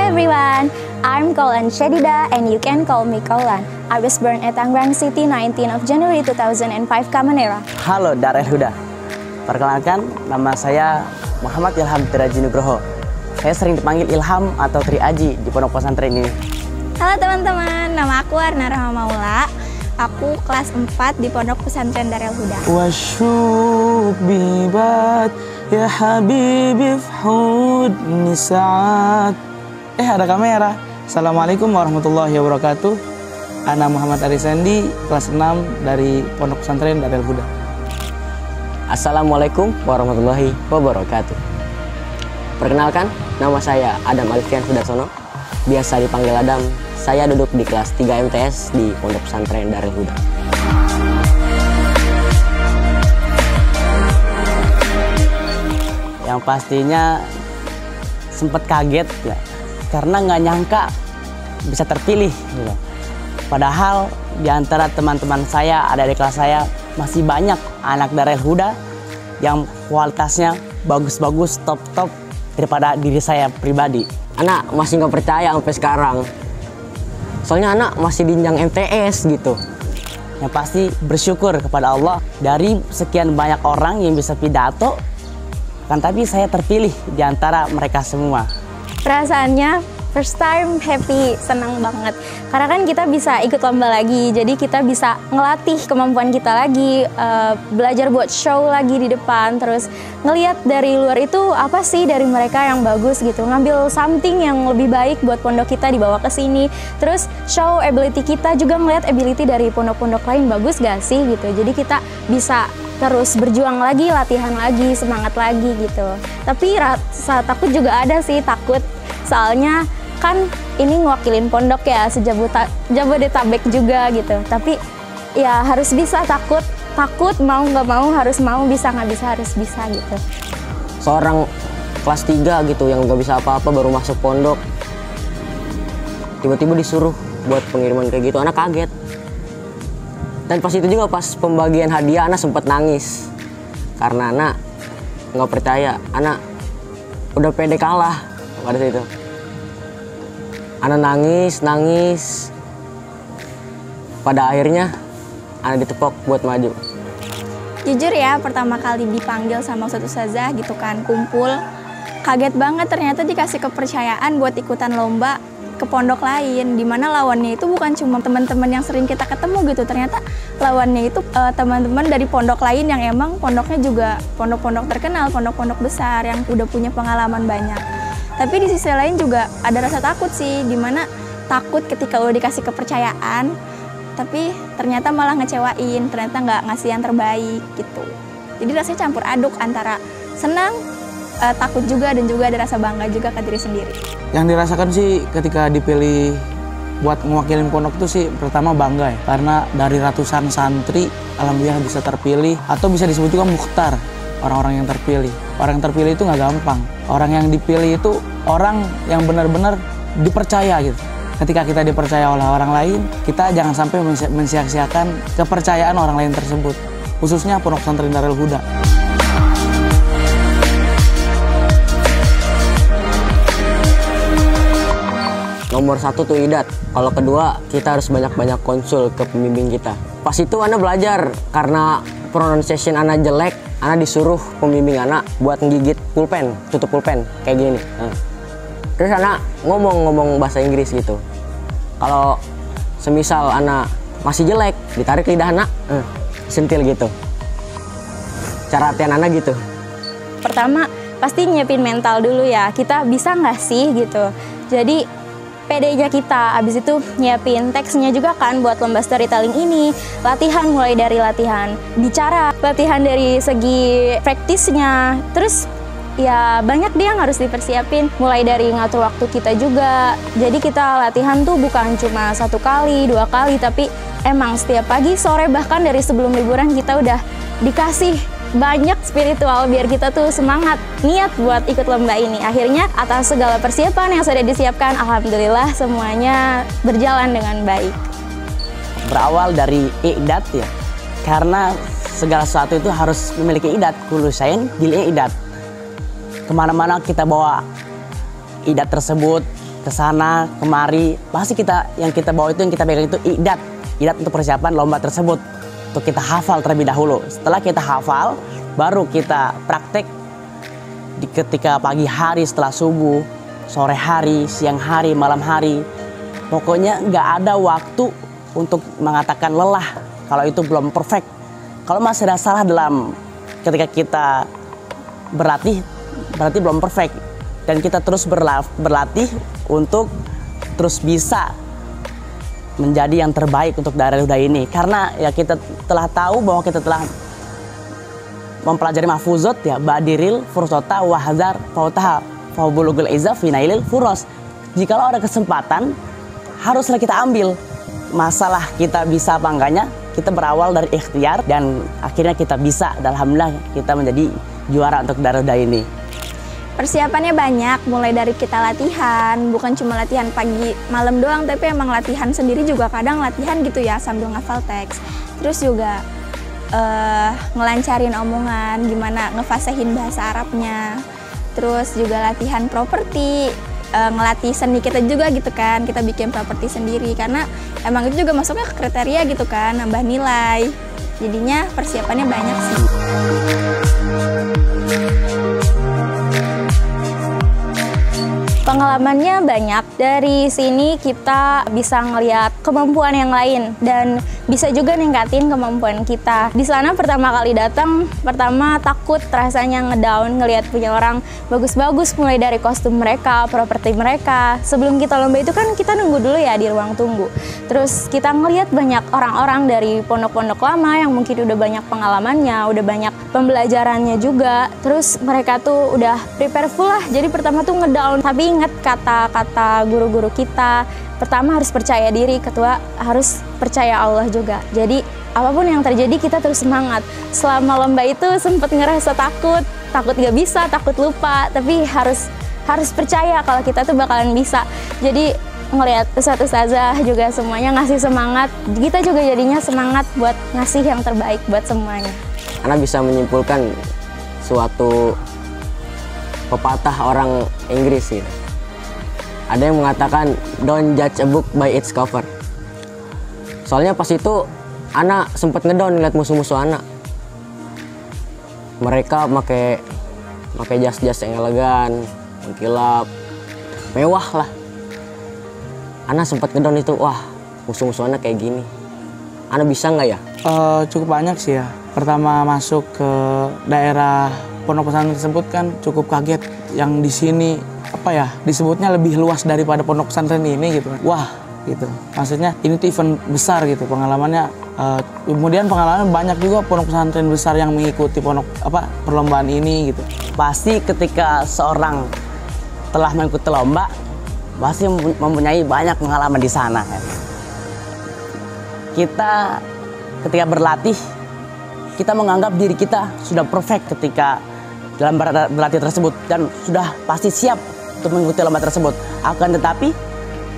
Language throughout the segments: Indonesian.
everyone, I'm Kaulan Shadida and you can call me Kaulan. I was born at Tangerang City 19 of January 2005, Kamanera. Halo Darel Huda, perkenalkan nama saya Muhammad Ilham Tiraji Nugroho. Saya sering dipanggil Ilham atau Tri Aji di pondok pesantren ini. Halo teman-teman, nama aku Arna Rahmaula. Aku kelas 4 di pondok pesantren Darel Huda. Wasyuk bibat ya habibi fhudni sa'at. Ada kamera. Assalamualaikum warahmatullahi wabarakatuh. Ana Muhammad Arisandi, kelas 6 dari pondok pesantren Darel Huda. Assalamualaikum warahmatullahi wabarakatuh. Perkenalkan, nama saya Adam Alfian Hudarsono. Biasa dipanggil Adam. Saya duduk di kelas 3 MTS di pondok pesantren Darel Huda. Yang pastinya sempat kaget ya, karena nggak nyangka bisa terpilih gitu. Padahal di antara teman-teman saya, ada di kelas saya, masih banyak anak Darel Huda yang kualitasnya bagus-bagus, top-top daripada diri saya pribadi. Anak masih nggak percaya sampai sekarang. Soalnya anak masih dinjang MTS gitu. Yang pasti bersyukur kepada Allah dari sekian banyak orang yang bisa pidato, kan tapi saya terpilih di antara mereka semua. Perasaannya first time happy, senang banget. Karena kan kita bisa ikut lomba lagi, jadi kita bisa ngelatih kemampuan kita lagi, belajar buat show lagi di depan, terus ngelihat dari luar itu apa sih dari mereka yang bagus gitu, ngambil something yang lebih baik buat pondok kita dibawa ke sini, terus show ability kita juga ngelihat ability dari pondok-pondok lain bagus gak sih gitu, jadi kita bisa terus berjuang lagi, latihan lagi, semangat lagi gitu. Tapi rasa takut juga ada sih, takut soalnya kan ini ngewakilin pondok ya, Jabodetabek juga gitu. Tapi ya harus bisa, takut mau nggak mau, harus mau, bisa nggak bisa harus bisa gitu. Seorang kelas 3 gitu yang nggak bisa apa-apa baru masuk pondok, tiba-tiba disuruh buat pengiriman kayak gitu, anak kaget. Dan pas itu juga pas pembagian hadiah anak sempat nangis karena anak nggak percaya, anak udah pede kalah pada situ. Anak nangis. Pada akhirnya anak ditepok buat maju. Jujur ya, pertama kali dipanggil sama Ustadz Ustazah gitu kan, kumpul. Kaget banget ternyata dikasih kepercayaan buat ikutan lomba ke pondok lain, dimana lawannya itu bukan cuma teman-teman yang sering kita ketemu gitu, ternyata lawannya itu teman-teman dari pondok lain yang emang pondoknya juga pondok-pondok terkenal, pondok-pondok besar yang udah punya pengalaman banyak. Tapi di sisi lain juga ada rasa takut sih, dimana takut ketika udah dikasih kepercayaan, tapi ternyata malah ngecewain, ternyata nggak ngasih yang terbaik gitu. Jadi rasanya campur aduk antara senang, takut juga, dan juga ada rasa bangga juga ke diri sendiri. Yang dirasakan sih ketika dipilih buat mewakilin pondok itu sih pertama bangga ya, karena dari ratusan santri alhamdulillah bisa terpilih, atau bisa disebut juga mukhtar, orang-orang yang terpilih. Orang yang terpilih itu nggak gampang. Orang yang dipilih itu orang yang benar-benar dipercaya gitu. Ketika kita dipercaya oleh orang lain, kita jangan sampai mensia-siakan kepercayaan orang lain tersebut, khususnya pondok pesantren Darel Huda. Nomor 1 tuh idat. Kalau kedua, kita harus banyak-banyak konsul ke pembimbing kita. Pas itu anak belajar, karena pronunciation anak jelek, anak disuruh pembimbing anak buat ngigit pulpen, tutup pulpen kayak gini. Terus anak ngomong bahasa Inggris gitu. Kalau semisal anak masih jelek, ditarik lidah anak, sentil gitu. Cara latihan anak gitu. Pertama pasti nyiapin mental dulu ya, kita bisa nggak sih gitu. Jadi PD-nya kita, abis itu nyiapin teksnya juga kan buat lomba storytelling ini. Latihan mulai dari latihan bicara, latihan dari segi praktisnya. Terus ya banyak dia yang harus dipersiapin, mulai dari ngatur waktu kita juga. Jadi kita latihan tuh bukan cuma 1 kali, 2 kali, tapi emang setiap pagi, sore, bahkan dari sebelum liburan kita udah dikasih banyak spiritual biar kita tuh semangat, niat buat ikut lomba ini. Akhirnya atas segala persiapan yang sudah disiapkan, alhamdulillah semuanya berjalan dengan baik. Berawal dari idat ya, karena segala sesuatu itu harus memiliki idat. Kullu syai'in bil idat. Kemana-mana kita bawa idat tersebut, ke sana kemari, pasti yang kita bawa itu, yang kita pegang itu idat untuk persiapan lomba tersebut, untuk kita hafal terlebih dahulu. Setelah kita hafal, baru kita praktek ketika pagi hari setelah subuh, sore hari, siang hari, malam hari. Pokoknya nggak ada waktu untuk mengatakan lelah kalau itu belum perfect. Kalau masih ada salah dalam ketika kita berlatih, berarti belum perfect. Dan kita terus berlatih untuk terus bisa menjadi yang terbaik untuk daerah Huda ini. Karena ya kita telah tahu bahwa kita telah mempelajari mahfuzot ya, badiril fursota wahazar fautaha fahubulugul izza finailil furos. Jikalau ada kesempatan, haruslah kita ambil. Masalah kita bisa apa enggaknya, kita berawal dari ikhtiar dan akhirnya kita bisa. Dan alhamdulillah kita menjadi juara untuk daerah Huda ini. Persiapannya banyak, mulai dari kita latihan, bukan cuma latihan pagi malam doang, tapi emang latihan sendiri juga kadang latihan gitu ya sambil ngafal teks. Terus juga ngelancarin omongan, gimana ngefasahin bahasa Arabnya. Terus juga latihan properti, ngelatih seni kita juga gitu kan, kita bikin properti sendiri karena emang itu juga masuknya ke kriteria gitu kan, nambah nilai. Jadinya persiapannya banyak sih. Pengalamannya banyak. Dari sini kita bisa ngelihat kemampuan yang lain dan bisa juga ningkatin kemampuan kita. Di sana pertama kali datang, pertama takut rasanya ngedown ngelihat punya orang bagus-bagus, mulai dari kostum mereka, properti mereka. Sebelum kita lomba itu kan kita nunggu dulu ya di ruang tunggu. Terus kita ngelihat banyak orang-orang dari pondok-pondok lama yang mungkin udah banyak pengalamannya, udah banyak pembelajarannya juga. Terus mereka tuh udah prepare full lah. Jadi pertama tuh ngedown, tapi ingat kata-kata guru-guru kita, pertama harus percaya diri, kedua harus percaya Allah juga. Jadi apapun yang terjadi kita terus semangat. Selama lomba itu sempat ngerasa takut gak bisa, takut lupa, tapi harus percaya kalau kita tuh bakalan bisa. Jadi ngelihat ustazah juga semuanya ngasih semangat, kita juga jadinya semangat buat ngasih yang terbaik buat semuanya. Ana bisa menyimpulkan suatu pepatah orang Inggris gitu. Ada yang mengatakan don't judge a book by its cover. Soalnya pas itu Ana sempat ngedown ngeliat musuh-musuh Ana. Mereka pakai jas-jas yang elegan, mengkilap, mewah lah. Ana sempat ngedown itu, wah musuh-musuh Ana kayak gini. Ana bisa nggak ya? Cukup banyak sih ya. Pertama masuk ke daerah pondok pesantren tersebut kan cukup kaget. Yang di sini apa ya, disebutnya lebih luas daripada pondok pesantren ini gitu. Wah gitu. Maksudnya ini tuh event besar gitu pengalamannya. Kemudian pengalaman banyak juga pondok pesantren besar yang mengikuti perlombaan ini gitu. Pasti ketika seorang telah mengikuti lomba, pasti mempunyai banyak pengalaman di sana. Kita ketika berlatih, kita menganggap diri kita sudah perfect ketika dalam berlatih tersebut dan sudah pasti siap untuk mengikuti lomba tersebut. Akan tetapi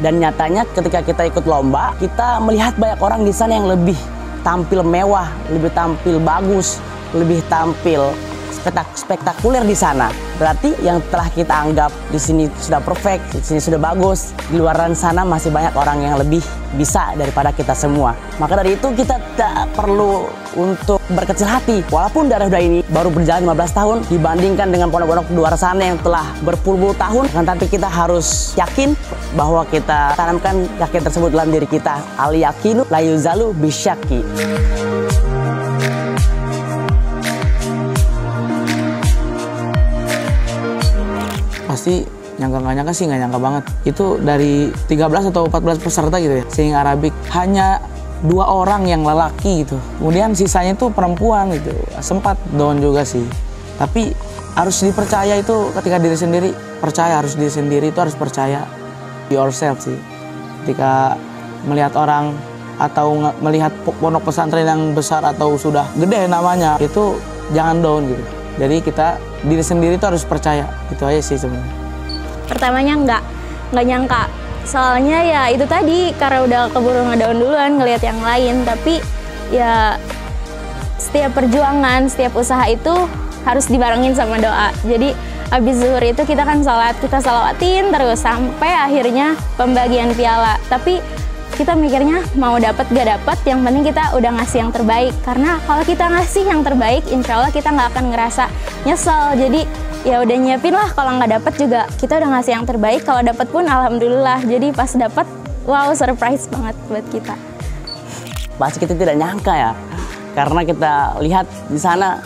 dan nyatanya ketika kita ikut lomba, kita melihat banyak orang di sana yang lebih tampil mewah, lebih tampil bagus, lebih tampil spektakuler di sana. Berarti yang telah kita anggap di sini sudah perfect, di sini sudah bagus, di luar sana masih banyak orang yang lebih bisa daripada kita semua. Maka dari itu kita tak perlu untuk berkecil hati. Walaupun daerah Huda ini baru berjalan 15 tahun dibandingkan dengan pondok-pondok di luar sana yang telah berpuluh-puluh tahun, tapi kita harus yakin bahwa kita tanamkan yakin tersebut dalam diri kita. Al yakinu la yuzalu bisyaki. Pasti nggak nyangka banget. Itu dari 13 atau 14 peserta gitu ya, sing Arabik hanya 2 orang yang lelaki gitu. Kemudian sisanya itu perempuan gitu. Sempat down juga sih. Tapi harus dipercaya itu ketika diri sendiri, harus diri sendiri itu harus percaya yourself sih. Ketika melihat orang atau melihat pondok pesantren yang besar atau sudah gede namanya, itu jangan down gitu. Jadi diri sendiri itu harus percaya. Itu aja sih sebenarnya. Pertamanya nggak nyangka. Soalnya ya itu tadi karena udah keburu ngedown duluan ngelihat yang lain. Tapi ya setiap perjuangan, setiap usaha itu harus dibarengin sama doa. Jadi Habis zuhur itu kita kan sholat, kita sholawatin terus sampai akhirnya pembagian piala. Tapi kita mikirnya mau dapat gak dapat, yang penting kita udah ngasih yang terbaik. Karena kalau kita ngasih yang terbaik, insya Allah kita nggak akan ngerasa nyesel. Jadi ya udah nyiapin lah, kalau nggak dapat juga kita udah ngasih yang terbaik. Kalau dapat pun alhamdulillah. Jadi pas dapat, wow, surprise banget buat kita. Pasti kita tidak nyangka ya, karena kita lihat di sana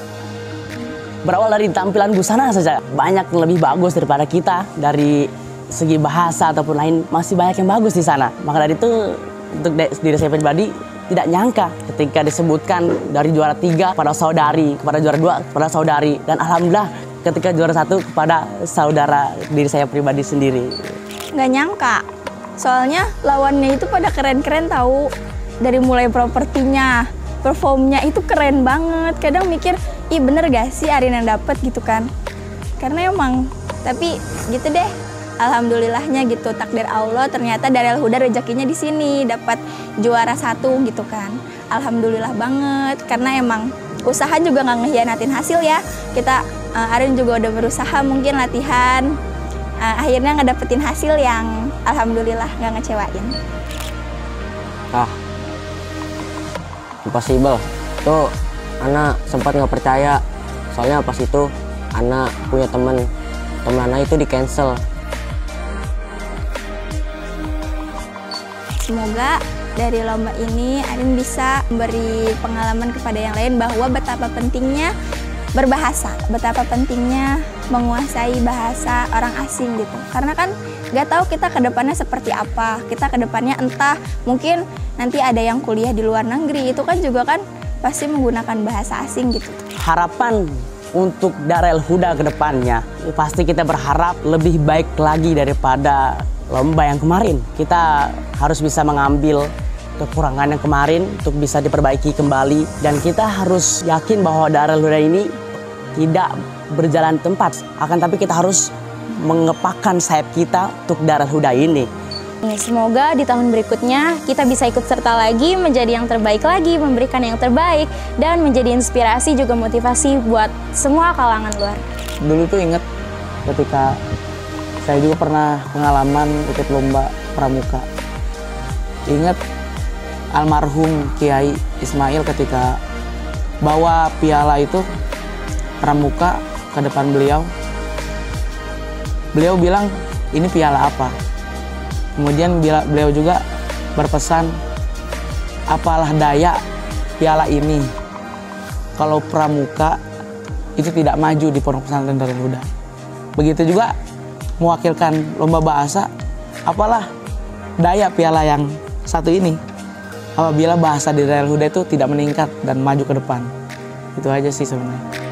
berawal dari tampilan busana saja banyak yang lebih bagus daripada kita. Dari segi bahasa ataupun lain masih banyak yang bagus di sana. Maka dari itu untuk diri saya pribadi tidak nyangka ketika disebutkan dari juara 3 pada saudari, kepada juara 2 kepada saudari, dan alhamdulillah ketika juara 1 kepada saudara diri saya pribadi sendiri. Nggak nyangka, soalnya lawannya itu pada keren-keren tahu. Dari mulai propertinya, performnya itu keren banget. Kadang mikir, ih bener gak sih Arin yang dapet gitu kan. Karena emang, tapi gitu deh. Alhamdulillahnya gitu, takdir Allah ternyata Darel Huda rezekinya di sini dapat juara 1 gitu kan. Alhamdulillah banget, karena emang usaha juga nggak ngehianatin hasil ya. Kita Arin juga udah berusaha mungkin latihan, akhirnya ngedapetin hasil yang alhamdulillah nggak ngecewain. Impossible. Tuh, Ana sempat nggak percaya. Soalnya pas itu Ana punya temen Ana itu di cancel. Semoga dari lomba ini Arin bisa memberi pengalaman kepada yang lain bahwa betapa pentingnya berbahasa, betapa pentingnya menguasai bahasa orang asing gitu. Karena kan nggak tahu kita ke depannya seperti apa. Kita ke depannya entah mungkin nanti ada yang kuliah di luar negeri, itu kan juga kan pasti menggunakan bahasa asing gitu. Harapan untuk Darel Huda ke depannya, pasti kita berharap lebih baik lagi daripada lomba yang kemarin. Kita harus bisa mengambil kekurangan yang kemarin untuk bisa diperbaiki kembali. Dan kita harus yakin bahwa Darel Huda ini tidak berjalan tempat. Akan tapi kita harus mengepakkan sayap kita untuk Darel Huda ini. Semoga di tahun berikutnya kita bisa ikut serta lagi, menjadi yang terbaik lagi, memberikan yang terbaik, dan menjadi inspirasi juga motivasi buat semua kalangan luar. Dulu tuh inget ketika saya juga pernah pengalaman ikut lomba pramuka. Ingat almarhum Kiai Ismail ketika bawa piala itu pramuka ke depan beliau. Beliau bilang, ini piala apa? Kemudian beliau juga berpesan, apalah daya piala ini kalau pramuka itu tidak maju di Pondok Pesantren Darel Huda. Begitu juga mewakilkan lomba bahasa, apalah daya piala yang satu ini apabila bahasa di Darel Huda itu tidak meningkat dan maju ke depan. Itu aja sih sebenarnya.